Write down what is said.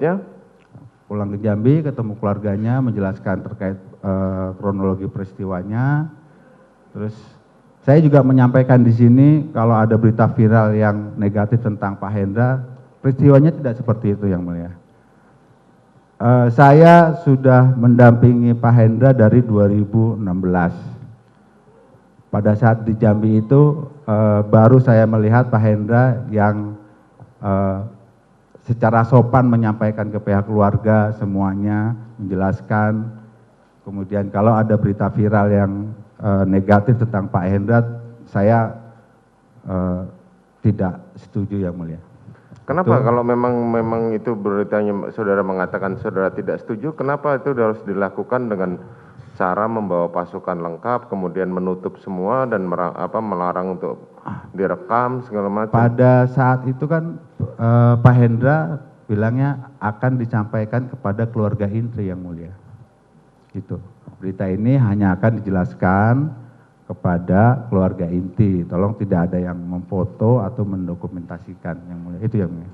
Ya, Pulang ke Jambi, ketemu keluarganya, menjelaskan terkait kronologi peristiwanya. Terus saya juga menyampaikan di sini kalau ada berita viral yang negatif tentang Pak Hendra, peristiwanya tidak seperti itu, Yang Mulia. Saya sudah mendampingi Pak Hendra dari 2016. Pada saat di Jambi itu baru saya melihat Pak Hendra yang secara sopan menyampaikan ke pihak keluarga semuanya, menjelaskan. Kemudian kalau ada berita viral yang negatif tentang Pak Hendra, saya tidak setuju, Yang Mulia. kenapa Itu, kalau memang itu beritanya saudara mengatakan saudara tidak setuju, kenapa itu harus dilakukan dengan cara membawa pasukan lengkap, kemudian menutup semua dan melarang untuk direkam segala macam? pada saat itu kan Pak Hendra bilangnya akan disampaikan kepada keluarga inti, Yang Mulia. Itu berita ini hanya akan dijelaskan kepada keluarga inti. Tolong tidak ada yang memfoto atau mendokumentasikan, Yang Mulia. Itu, Yang Mulia.